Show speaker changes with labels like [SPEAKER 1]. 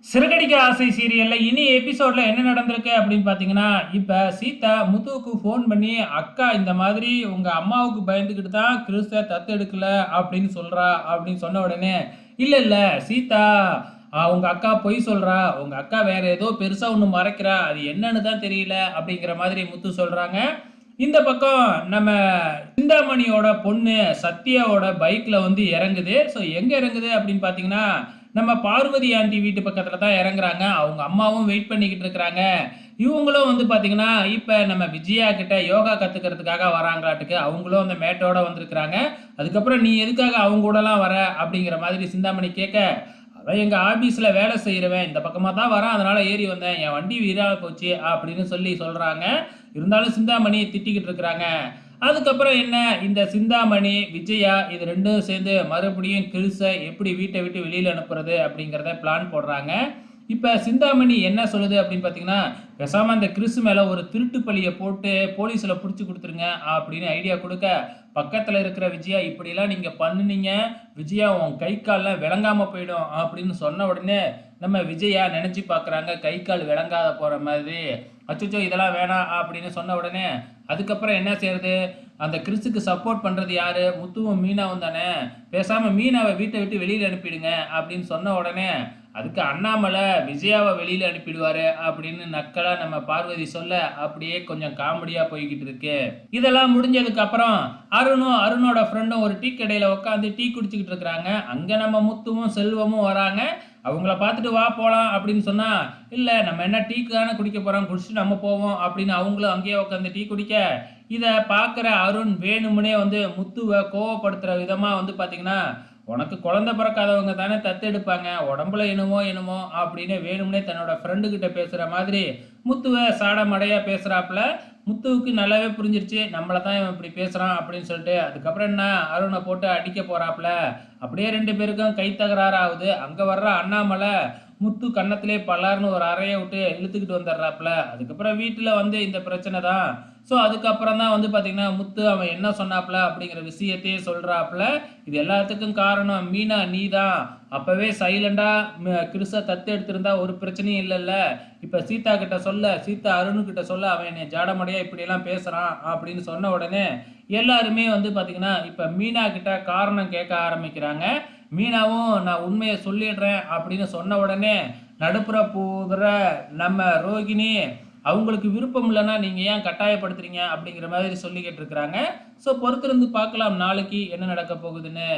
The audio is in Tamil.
[SPEAKER 1] சிறகடிக்க ஆசை சீரியல்ல இனி எபிசோட்ல என்ன நடந்திருக்கு அப்படின்னு பாத்தீங்கன்னா, இப்ப சீதா முத்துவுக்கு ஃபோன் பண்ணி, "அக்கா இந்த மாதிரி உங்க அம்மாவுக்கு பயந்துகிட்டு தான் கிறிஸ தத்தெடுக்கல அப்படின்னு சொல்றா" அப்படின்னு சொன்ன உடனே, "இல்ல இல்ல சீதா, உங்க அக்கா பொய் சொல்றா. உங்க அக்கா வேற ஏதோ பெருசா ஒண்ணு மறைக்கிறா. அது என்னன்னு தான் தெரியல" அப்படிங்கிற மாதிரி முத்து சொல்றாங்க. இந்த பக்கம் நம்ம சிந்தாமணியோட பொண்ணு சத்யாவோட பைக்ல வந்து இறங்குது. ஸோ எங்க இறங்குது அப்படின்னு பார்த்தீங்கன்னா, நம்ம பார்வதி ஆண்டி வீட்டு பக்கத்துல தான் இறங்குறாங்க. அவங்க அம்மாவும் வெயிட் பண்ணிக்கிட்டு இருக்கிறாங்க. இவங்களும் வந்து பார்த்தீங்கன்னா, இப்ப நம்ம விஜயா கிட்ட யோகா கத்துக்கிறதுக்காக வராங்களாட்டுக்கு. அவங்களும் அந்த மேட்டோட வந்திருக்கிறாங்க. அதுக்கப்புறம் "நீ எதுக்காக அவங்க கூடலாம் வர?" அப்படிங்கிற மாதிரி சிந்தாமணி கேட்க, "அவன் எங்க ஆபீஸ்ல வேலை செய்றவன். இந்த பக்கமா தான் வரான். அதனால ஏறி வந்தேன். என் வண்டி வீணா போச்சு" அப்படின்னு சொல்லி சொல்றாங்க. இருந்தாலும் சிந்தாமணி திட்டிக்கிட்டு இருக்கிறாங்க. அதுக்கப்புறம் என்ன, இந்த சிந்தாமணி, விஜயா இது 2ம் சேர்ந்து மறுபடியும் கிறிஸ எப்படி வீட்ட விட்டு வெளியில அனுப்புறது அப்படிங்கிறத பிளான் போடுறாங்க. இப்ப சிந்தாமணி என்ன சொல்லுது அப்படின்னு பார்த்தீங்கன்னா, பேசாம அந்த கிறிஸ் மேல ஒரு திருட்டு பழிய போட்டு போலீஸ்ல புடிச்சு குடுத்துருங்க அப்படின்னு ஐடியா குடுக்க, பக்கத்துல இருக்கிற விஜயா, "இப்படிலாம் நீங்க பண்ணுனீங்க, விஜயா உன் கை கால்லாம் விளங்காம போயிடும்" அப்படின்னு சொன்ன உடனே, நம்ம விஜயா நெனச்சு பார்க்குறாங்க, கை கால் விளங்காத போற மாதிரி. அச்சச்சோ! இதெல்லாம் வேணாம் அப்படின்னு சொன்ன உடனே, அதுக்கப்புறம் என்ன செய்றது? அந்த கிறிஸுக்கு சப்போர்ட் பண்றது யாரு? முத்துவும், மீனாவும் தானே. பேசாம மீனாவ வீட்ட விட்டு வெளியில அனுப்பிடுங்க அப்படின்னு சொன்ன உடனே, அதுக்கு அண்ணாமலை விஜயாவ வெளியில அனுப்பிடுவாரு அப்படின்னு நக்கலா நம்ம பார்வதி சொல்ல, அப்படியே கொஞ்சம் காமெடியா போய்க்கிட்டு இருக்கு. இதெல்லாம் முடிஞ்சதுக்கு அப்புறம் அருணும், அருணோட ஃப்ரெண்டும் ஒரு டீ கடையில உட்காந்து டீ குடிச்சுக்கிட்டு இருக்கிறாங்க. அங்க நம்ம முத்துவும், செல்வமும் வராங்க. அவங்கள பார்த்துட்டு "வா போலாம்" அப்படின்னு சொன்னா, "இல்ல நம்ம என்ன டீக்கு தானே குடிக்க போறோம். குடிச்சுட்டு நம்ம போவோம்" அப்படின்னு அவங்களும் அங்கேயே உட்காந்து டீ குடிக்க, இத பார்க்குற அருண் வேணும்னே வந்து முத்துவ கோவப்படுத்துற விதமா வந்து பார்த்தீங்கன்னா, "உனக்கு குழந்தை பிறக்காதவங்க தானே தத்தெடுப்பாங்க. உடம்புல என்னமோ என்னமோ" அப்படின்னு வேணும்னே தன்னோட ஃப்ரெண்டு கிட்ட பேசுற மாதிரி முத்துவ சாட மடையா பேசுறாப்புல. முத்துவுக்கு நல்லாவே புரிஞ்சிருச்சு. நம்மள தான் இவன் இப்படி பேசுறான் அப்படின்னு சொல்லிட்டு, அதுக்கப்புறம் என்ன அருண போட்டு அடிக்க போறாப்புல. அப்படியே 2 பேருக்கும் கை தகராறு ஆகுது. அங்க வர்ற அண்ணாமலை முத்து கன்னத்திலே பலார்ன்னு ஒரு அறைய விட்டு இழுத்துக்கிட்டு வந்துடுறாப்புல. அதுக்கப்புறம் வீட்டுல வந்து இந்த பிரச்சனை தான். ஸோ அதுக்கப்புறம் தான் வந்து பார்த்தீங்கன்னா, முத்து அவன் என்ன சொன்னாப்புல அப்படிங்கிற விஷயத்தையே சொல்றாப்புல. "இது எல்லாத்துக்கும் காரணம் மீனா நீ தான். அப்பவே சைலண்டா கிறிஸ தத்து எடுத்திருந்தா ஒரு பிரச்சனையும் இல்லல்ல. இப்ப சீதா கிட்ட சொல்ல, சீதா அருணுகிட்ட சொல்ல, அவன் என்னைய ஜாடமாடையா இப்படியெல்லாம் பேசுறான்" அப்படின்னு சொன்ன உடனே, எல்லாருமே வந்து பார்த்தீங்கன்னா, இப்ப மீனா கிட்ட காரணம் கேட்க ஆரம்பிக்கிறாங்க. மீனாவும் "நான் உண்மைய சொல்லிடுறேன்" அப்படின்னு சொன்ன உடனே, நடுப்புற போகுற நம்ம ரோகிணி, "அவங்களுக்கு விருப்பம் இல்லன்னா நீங்க ஏன் கட்டாயப்படுத்துறீங்க?" அப்படிங்கிற மாதிரி சொல்லிக்கிட்டு இருக்கிறாங்க. ஸோ பொறுத்திருந்து பார்க்கலாம் நாளைக்கு என்ன நடக்க போகுதுன்னு.